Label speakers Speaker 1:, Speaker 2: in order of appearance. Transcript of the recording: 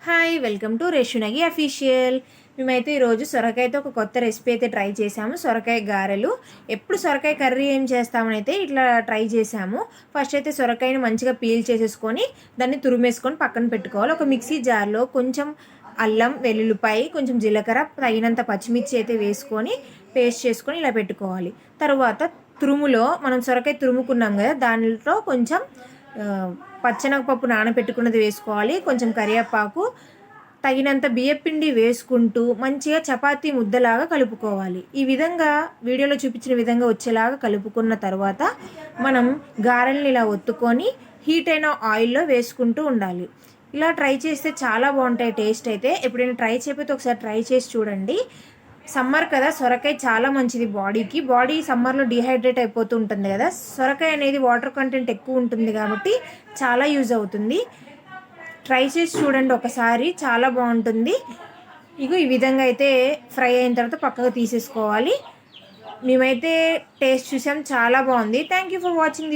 Speaker 1: Hi welcome to రేషునగి official. మేమైతే ఈరోజు సొరకాయతో ఒక కొత్త రెసిపీ అయితే ట్రై చేసాము. సొరకాయ గారెలు. ఎప్పుడు సొరకాయ కర్రీ ఏం చేస్తామని అయితే ఇట్లా ట్రై చేసాము. ఫస్ట్ అయితే సొరకాయని మంచిగా పీల్ చేసేసుకొని దాన్ని తురిమేసుకొని పక్కన పెట్టుకోవాలి. ఒక మిక్సీ జార్లో కొంచెం అల్లం, వెల్లుల్లిపాయ, కొంచెం జీలకర్ర, తగినంత పచ్చిమిర్చి అయితే వేసుకొని పేస్ట్ చేసుకొని ఇలా పెట్టుకోవాలి. తర్వాత తురుములో మనం సొరకాయ తురుముకున్నాం కదా, దానిలో కొంచెం పచ్చెనగపప్పు నానబెట్టుకున్నది వేసుకోవాలి. కొంచెం కరివేపాకు, తగినంత బియ్యపిండి వేసుకుంటూ మంచిగా చపాతీ ముద్దలాగా కలుపుకోవాలి. ఈ విధంగా వీడియోలో చూపించిన విధంగా వచ్చేలాగా కలుపుకున్న తర్వాత మనం గారెల్ని ఇలా ఒత్తుకొని హీట్ అయిన ఆయిల్లో వేసుకుంటూ ఉండాలి. ఇలా ట్రై చేస్తే చాలా బాగుంటాయి టేస్ట్ అయితే. ఎప్పుడైనా ట్రై చేయకపోతే ఒకసారి ట్రై చేసి చూడండి. సమ్మర్ కదా, సొరకాయ చాలా మంచిది బాడీకి. బాడీ సమ్మర్లో డిహైడ్రేట్ అయిపోతూ ఉంటుంది కదా, సొరకాయ అనేది వాటర్ కంటెంట్ ఎక్కువ ఉంటుంది కాబట్టి చాలా యూజ్ అవుతుంది. ట్రై చేసి చూడండి ఒకసారి, చాలా బాగుంటుంది. ఇగో ఈ విధంగా అయితే ఫ్రై అయిన తర్వాత పక్కకు తీసేసుకోవాలి. మేమైతే టేస్ట్ చూసాం, చాలా బాగుంది. Thank you for watching.